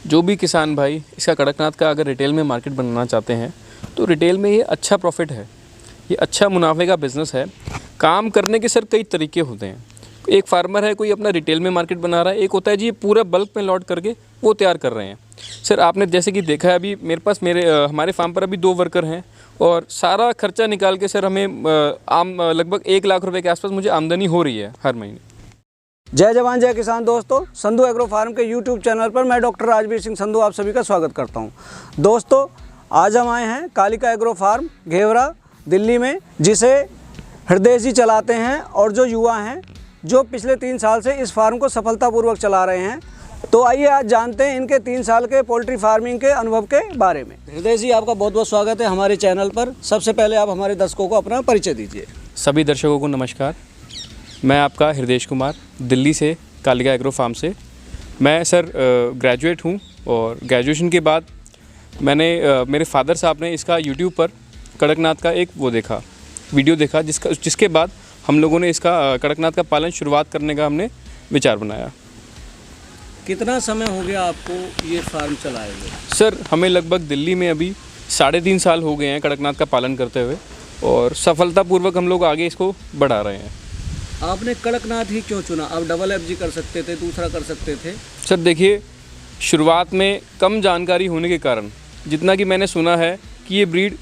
जो भी किसान भाई इसका कड़कनाथ का अगर रिटेल में मार्केट बनाना चाहते हैं तो रिटेल में ये अच्छा प्रॉफिट है, ये अच्छा मुनाफे का बिज़नेस है। काम करने के सर कई तरीके होते हैं। एक फार्मर है, कोई अपना रिटेल में मार्केट बना रहा है, एक होता है जी ये पूरा बल्क में लॉट करके वो तैयार कर रहे हैं। सर आपने जैसे कि देखा है, अभी मेरे पास हमारे फार्म पर अभी 2 वर्कर हैं और सारा खर्चा निकाल के सर हमें लगभग 1 लाख रुपए के आसपास मुझे आमदनी हो रही है हर महीने। जय जवान जय किसान दोस्तों, संधू एग्रो फार्म के यूट्यूब चैनल पर मैं डॉक्टर राजवीर सिंह संधू आप सभी का स्वागत करता हूं। दोस्तों आज हम आए हैं कालिका एग्रो फार्म घेवरा दिल्ली में, जिसे हृदय जी चलाते हैं और जो युवा हैं जो पिछले 3 साल से इस फार्म को सफलतापूर्वक चला रहे हैं। तो आइए आज जानते हैं इनके 3 साल के पोल्ट्री फार्मिंग के अनुभव के बारे में। हृदय जी आपका बहुत बहुत स्वागत है हमारे चैनल पर। सबसे पहले आप हमारे दर्शकों को अपना परिचय दीजिए। सभी दर्शकों को नमस्कार, मैं आपका हृदय कुमार दिल्ली से कालिका एग्रो फार्म से। मैं सर ग्रेजुएट हूँ और ग्रेजुएशन के बाद मैंने मेरे फादर साहब ने इसका यूट्यूब पर कड़कनाथ का एक वीडियो देखा जिसके बाद हम लोगों ने इसका कड़कनाथ का पालन शुरुआत करने का हमने विचार बनाया। कितना समय हो गया आपको ये फार्म चलाए हुए? सर हमें लगभग दिल्ली में अभी 3.5 साल हो गए हैं कड़कनाथ का पालन करते हुए और सफलतापूर्वक हम लोग आगे इसको बढ़ा रहे हैं। आपने कड़कनाथ ही क्यों चुना? आप डबल FG कर सकते थे, दूसरा कर सकते थे। सर देखिए, शुरुआत में कम जानकारी होने के कारण जितना कि मैंने सुना है कि ये ब्रीड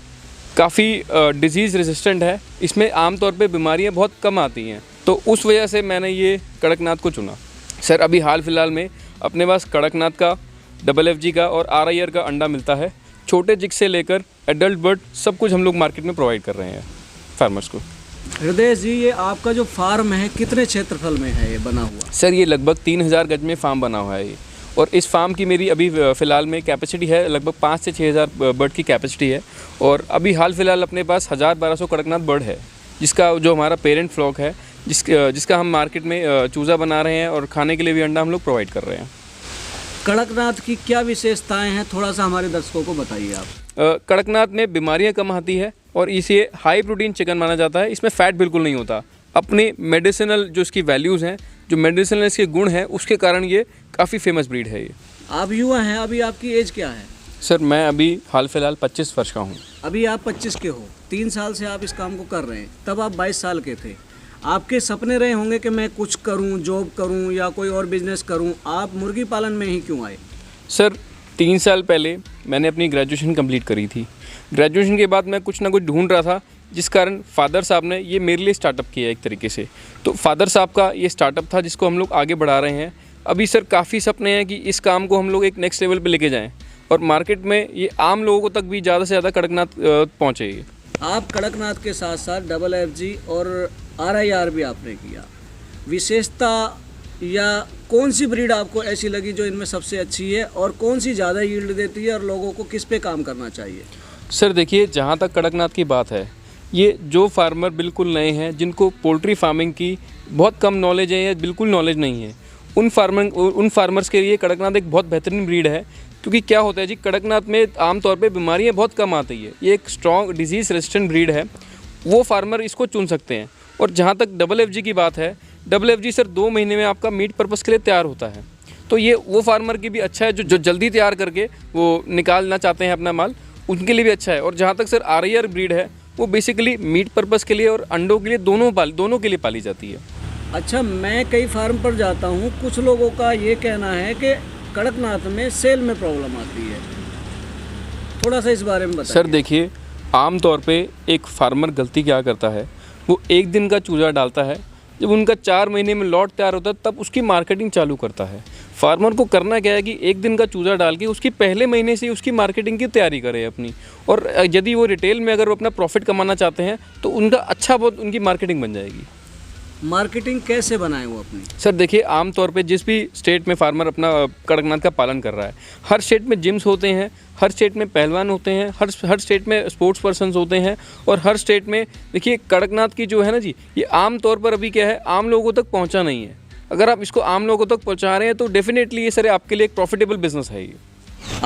काफ़ी डिजीज़ रेजिस्टेंट है, इसमें आमतौर पे बीमारियां बहुत कम आती हैं, तो उस वजह से मैंने ये कड़कनाथ को चुना। सर अभी हाल फिलहाल में अपने पास कड़कनाथ का, डबल FG का और RIR का अंडा मिलता है। छोटे जिग से लेकर एडल्ट बर्ड सब कुछ हम लोग मार्केट में प्रोवाइड कर रहे हैं फार्मर्स को। हृदय जी ये आपका जो फार्म है कितने क्षेत्रफल में है ये बना हुआ? सर ये लगभग 3000 गज में फार्म बना हुआ है ये, और इस फार्म की मेरी अभी फ़िलहाल में कैपेसिटी है लगभग 5 से 6000 बर्ड की कैपेसिटी है। और अभी हाल फिलहाल अपने पास 1200 कड़कनाथ बर्ड है, जिसका जो हमारा पेरेंट फ्लॉक है जिसका हम मार्केट में चूज़ा बना रहे हैं और खाने के लिए भी अंडा हम लोग प्रोवाइड कर रहे हैं। कड़कनाथ की क्या विशेषताएं हैं, थोड़ा सा हमारे दर्शकों को बताइए आप। कड़कनाथ में बीमारियां कम आती है और इसे हाई प्रोटीन चिकन माना जाता है। इसमें फ़ैट बिल्कुल नहीं होता। अपने मेडिसिनल जो इसकी वैल्यूज़ हैं, जो मेडिसिनल इसके गुण हैं, उसके कारण ये काफ़ी फेमस ब्रीड है ये। आप युवा हैं, अभी आपकी एज क्या है? सर मैं अभी हाल फिलहाल 25 वर्ष का हूँ। अभी आप 25 के हो, 3 साल से आप इस काम को कर रहे हैं, तब आप 22 साल के थे। आपके सपने रहे होंगे कि मैं कुछ करूं, जॉब करूं या कोई और बिजनेस करूं। आप मुर्गी पालन में ही क्यों आए? सर 3 साल पहले मैंने अपनी ग्रेजुएशन कंप्लीट करी थी। ग्रेजुएशन के बाद मैं कुछ ना कुछ ढूंढ रहा था, जिस कारण फादर साहब ने ये मेरे लिए स्टार्टअप किया एक तरीके से। तो फादर साहब का ये स्टार्टअप था जिसको हम लोग आगे बढ़ा रहे हैं। अभी सर काफ़ी सपने हैं कि इस काम को हम लोग एक नेक्स्ट लेवल पे लेके जाएं और मार्केट में ये आम लोगों तक भी ज़्यादा से ज़्यादा कड़कनाथ पहुँचे। आप कड़कनाथ के साथ साथ डबल FG और RIR भी आपने किया। विशेषता या कौन सी ब्रीड आपको ऐसी लगी जो इनमें सबसे अच्छी है, और कौन सी ज़्यादा यील्ड देती है, और लोगों को किस पे काम करना चाहिए? सर देखिए, जहाँ तक कड़कनाथ की बात है, ये जो फार्मर बिल्कुल नए हैं, जिनको पोल्ट्री फार्मिंग की बहुत कम नॉलेज है या बिल्कुल नॉलेज नहीं है, उन फार्मर्स के लिए कड़कनाथ एक बहुत बेहतरीन ब्रीड है। क्योंकि क्या होता है जी, कड़कनाथ में आमतौर पे बीमारियां बहुत कम आती है। ये एक स्ट्रॉन्ग डिजीज़ रेजिस्टेंट ब्रीड है, वो फार्मर इसको चुन सकते हैं। और जहाँ तक डबल FG की बात है, डबल FG सर 2 महीने में आपका मीट पर्पज़ के लिए तैयार होता है। तो ये वो फार्मर की भी अच्छा है जो जल्दी तैयार करके वो निकालना चाहते हैं अपना माल, उनके लिए भी अच्छा है। और जहाँ तक सर RIR ब्रीड है, वो बेसिकली मीट पर्पज़ के लिए और अंडों के लिए दोनों के लिए पाली जाती है। अच्छा, मैं कई फार्म पर जाता हूँ, कुछ लोगों का ये कहना है कि कड़कनाथ में सेल में प्रॉब्लम आती है, थोड़ा सा इस बारे में बताइए। सर देखिए, आमतौर पे एक फार्मर गलती क्या करता है, वो 1 दिन का चूज़ा डालता है, जब उनका 4 महीने में लॉट तैयार होता है तब उसकी मार्केटिंग चालू करता है। फार्मर को करना क्या है कि 1 दिन का चूज़ा डाल के उसकी पहले महीने से उसकी मार्केटिंग की तैयारी करे अपनी। और यदि वो रिटेल में अगर वो अपना प्रॉफिट कमाना चाहते हैं तो उनका अच्छा बहुत उनकी मार्केटिंग बन जाएगी। मार्केटिंग कैसे बनाए वो अपनी? सर देखिए, आमतौर पे जिस भी स्टेट में फार्मर अपना कड़कनाथ का पालन कर रहा है, हर स्टेट में जिम्स होते हैं, हर स्टेट में पहलवान होते हैं, हर स्टेट में स्पोर्ट्स पर्सन्स होते हैं, और हर स्टेट में देखिए कड़कनाथ की जो है ना जी, ये आमतौर पर अभी क्या है, आम लोगों तक पहुंचा नहीं है। अगर आप इसको आम लोगों तक पहुंचा रहे हैं तो डेफिनेटली ये सर आपके लिए एक प्रॉफिटेबल बिजनेस है ये।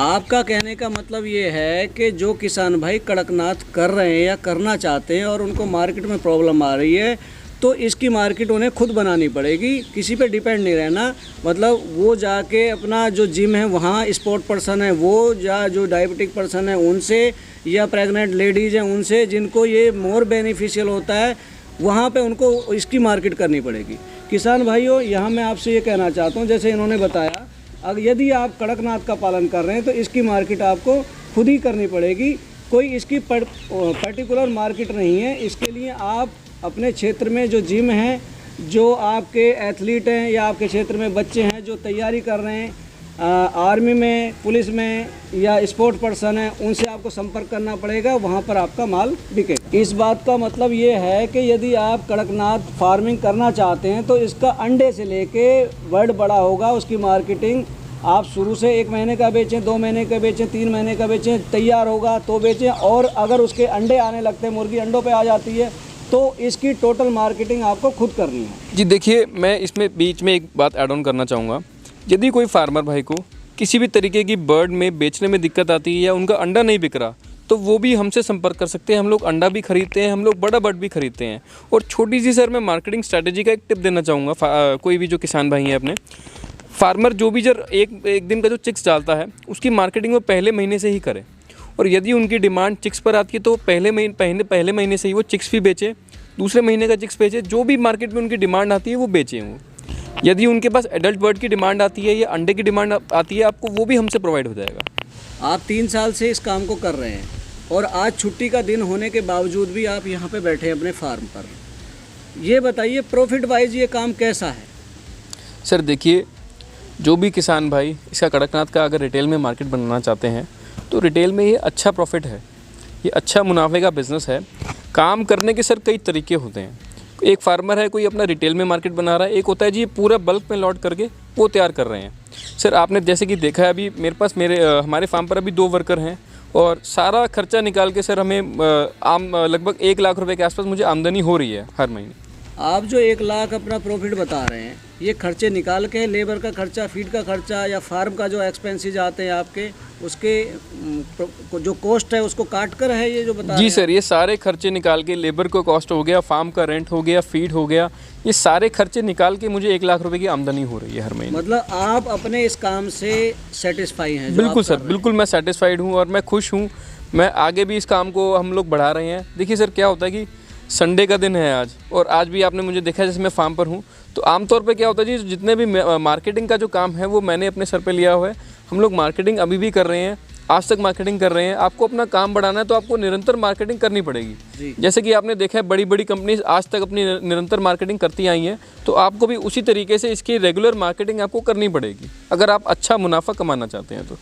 आपका कहने का मतलब ये है कि जो किसान भाई कड़कनाथ कर रहे हैं या करना चाहते हैं और उनको मार्केट में प्रॉब्लम आ रही है, तो इसकी मार्केट उन्हें खुद बनानी पड़ेगी, किसी पे डिपेंड नहीं रहना। मतलब वो जाके अपना जो जिम है वहाँ स्पोर्ट पर्सन है वो, या जो डायबिटिक पर्सन है उनसे, या प्रेग्नेंट लेडीज़ हैं उनसे, जिनको ये मोर बेनिफिशियल होता है, वहाँ पे उनको इसकी मार्केट करनी पड़ेगी। किसान भाइयों, यहाँ मैं आपसे ये कहना चाहता हूँ, जैसे इन्होंने बताया, अगर यदि आप कड़कनाथ का पालन कर रहे हैं तो इसकी मार्केट आपको खुद ही करनी पड़ेगी। कोई इसकी पर्टिकुलर मार्केट नहीं है। इसके लिए आप अपने क्षेत्र में जो जिम हैं, जो आपके एथलीट हैं, या आपके क्षेत्र में बच्चे हैं जो तैयारी कर रहे हैं आर्मी में, पुलिस में, या स्पोर्ट पर्सन है, उनसे आपको संपर्क करना पड़ेगा, वहाँ पर आपका माल बिकेगा। इस बात का मतलब ये है कि यदि आप कड़कनाथ फार्मिंग करना चाहते हैं तो इसका अंडे से लेके बर्ड बड़ा होगा, उसकी मार्केटिंग आप शुरू से 1 महीने का बेचें, 2 महीने का बेचें, 3 महीने का बेचें, तैयार होगा तो बेचें, और अगर उसके अंडे आने लगते हैं, मुर्गी अंडों पे आ जाती है, तो इसकी टोटल मार्केटिंग आपको खुद करनी है। जी देखिए, मैं इसमें बीच में एक बात ऐड ऑन करना चाहूँगा। यदि कोई फार्मर भाई को किसी भी तरीके की बर्ड में बेचने में दिक्कत आती है या उनका अंडा नहीं बिक रहा, तो वो भी हमसे संपर्क कर सकते हैं। हम लोग अंडा भी खरीदते हैं, हम लोग बड़ा बर्ड भी खरीदते हैं। और छोटी सी सर मैं मार्केटिंग स्ट्रैटेजी का एक टिप देना चाहूँगा। कोई भी जो किसान भाई हैं अपने फार्मर, जो भी जब एक दिन का जो चिक्स डालता है उसकी मार्केटिंग वो पहले महीने से ही करे। और यदि उनकी डिमांड चिक्स पर आती है तो पहले महीने से ही वो चिक्स भी बेचे, दूसरे महीने का चिक्स बेचे, जो भी मार्केट में उनकी डिमांड आती है वो बेचें वो। यदि उनके पास एडल्ट बर्ड की डिमांड आती है या अंडे की डिमांड आती है, आपको वो भी हमसे प्रोवाइड हो जाएगा। आप 3 साल से इस काम को कर रहे हैं और आज छुट्टी का दिन होने के बावजूद भी आप यहाँ पे बैठे हैं अपने फार्म पर। ये बताइए प्रॉफिट वाइज ये काम कैसा है? सर देखिए, जो भी किसान भाई इसका कड़कनाथ का अगर रिटेल में मार्केट बनाना चाहते हैं तो रिटेल में ये अच्छा प्रॉफिट है, ये अच्छा मुनाफे का बिज़नेस है। काम करने के सर कई तरीके होते हैं। एक फार्मर है, कोई अपना रिटेल में मार्केट बना रहा है, एक होता है जी पूरा बल्क में लॉट करके वो तैयार कर रहे हैं। सर आपने जैसे कि देखा है, अभी मेरे पास हमारे फार्म पर अभी 2 वर्कर हैं और सारा खर्चा निकाल के सर हमें लगभग 1 लाख रुपए के आसपास मुझे आमदनी हो रही है हर महीने। आप जो 1 लाख अपना प्रॉफिट बता रहे हैं, ये खर्चे निकाल के लेबर का खर्चा, फीड का खर्चा, या फार्म का जो एक्सपेंसेस आते हैं आपके, उसके जो कॉस्ट है उसको काट कर है ये जो बता रहे हैं? जी सर, ये सारे खर्चे निकाल के, लेबर को कॉस्ट हो गया, फार्म का रेंट हो गया, फीड हो गया, ये सारे खर्चे निकाल के मुझे 1 लाख रुपए की आमदनी हो रही है हर महीने। मतलब आप अपने इस काम से सेटिस्फाई हैं? बिल्कुल सर, बिल्कुल मैं सेटिस्फाइड हूँ और मैं खुश हूँ। मैं आगे भी इस काम को हम लोग बढ़ा रहे हैं। देखिए सर, क्या होता है कि संडे का दिन है आज, और आज भी आपने मुझे देखा जैसे मैं फार्म पर हूँ, तो आमतौर पे क्या होता है जी, जितने भी मार्केटिंग का जो काम है वो मैंने अपने सर पे लिया हुआ है। हम लोग मार्केटिंग अभी भी कर रहे हैं, आज तक मार्केटिंग कर रहे हैं। आपको अपना काम बढ़ाना है तो आपको निरंतर मार्केटिंग करनी पड़ेगी। जैसे कि आपने देखा है बड़ी बड़ी कंपनीज आज तक अपनी निरंतर मार्केटिंग करती आई हैं, तो आपको भी उसी तरीके से इसकी रेगुलर मार्केटिंग आपको करनी पड़ेगी अगर आप अच्छा मुनाफा कमाना चाहते हैं तो।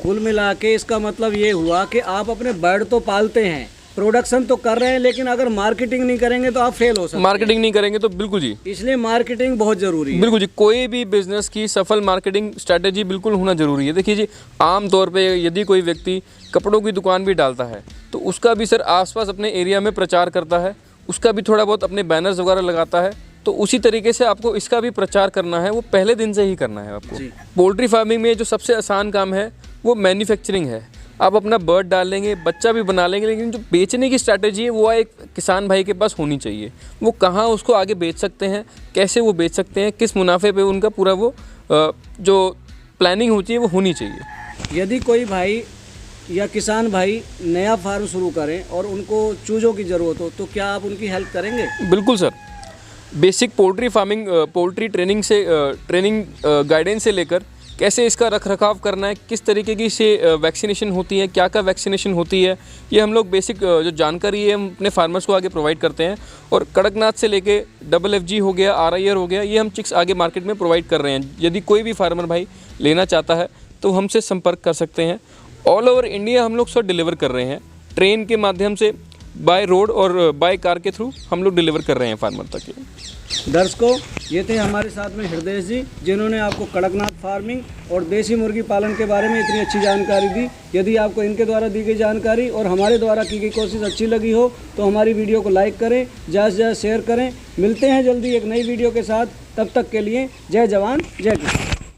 कुल मिला के इसका मतलब ये हुआ कि आप अपने बर्ड तो पालते हैं, प्रोडक्शन तो कर रहे हैं, लेकिन अगर मार्केटिंग नहीं करेंगे तो आप फेल हो सकते हैं। मार्केटिंग नहीं करेंगे तो बिल्कुल जी, इसलिए मार्केटिंग बहुत ज़रूरी है। बिल्कुल जी, कोई भी बिजनेस की सफल मार्केटिंग स्ट्रैटेजी बिल्कुल होना ज़रूरी है। देखिए जी, आम तौर पे यदि कोई व्यक्ति कपड़ों की दुकान भी डालता है तो उसका भी सर आसपास अपने एरिया में प्रचार करता है, उसका भी थोड़ा बहुत अपने बैनर्स वगैरह लगाता है। तो उसी तरीके से आपको इसका भी प्रचार करना है, वो पहले दिन से ही करना है आपको। पोल्ट्री फार्मिंग में जो सबसे आसान काम है वो मैन्युफैक्चरिंग है। आप अपना बर्ड डाल लेंगे, बच्चा भी बना लेंगे, लेकिन जो बेचने की स्ट्रैटेजी है वो एक किसान भाई के पास होनी चाहिए। वो कहाँ उसको आगे बेच सकते हैं, कैसे वो बेच सकते हैं, किस मुनाफे पे उनका पूरा वो जो प्लानिंग होती है वो होनी चाहिए। यदि कोई भाई या किसान भाई नया फार्म शुरू करें और उनको चूज़ों की ज़रूरत हो, तो क्या आप उनकी हेल्प करेंगे? बिल्कुल sir, basic poultry farming, poultry training guidance से लेकर कैसे इसका रखरखाव करना है, किस तरीके की से वैक्सीनेशन होती है, क्या क्या वैक्सीनेशन होती है, ये हम लोग बेसिक जो जानकारी है हम अपने फार्मर्स को आगे प्रोवाइड करते हैं। और कड़कनाथ से लेके FFG हो गया, RIR हो गया, ये हम चिक्स आगे मार्केट में प्रोवाइड कर रहे हैं। यदि कोई भी फार्मर भाई लेना चाहता है तो हमसे संपर्क कर सकते हैं। ऑल ओवर इंडिया हम लोग सब डिलीवर कर रहे हैं, ट्रेन के माध्यम से, बाय रोड और बाय कार के थ्रू हम लोग डिलीवर कर रहे हैं फार्मर तक। दर्शकों, ये थे हमारे साथ में हृदय जी, जिन्होंने आपको कड़कनाथ फार्मिंग और देसी मुर्गी पालन के बारे में इतनी अच्छी जानकारी दी। यदि आपको इनके द्वारा दी गई जानकारी और हमारे द्वारा की गई कोशिश अच्छी लगी हो तो हमारी वीडियो को लाइक करें, ज़्यादा से ज़्यादा शेयर करें। मिलते हैं जल्दी एक नई वीडियो के साथ, तब तक के लिए जय जवान जय किसान।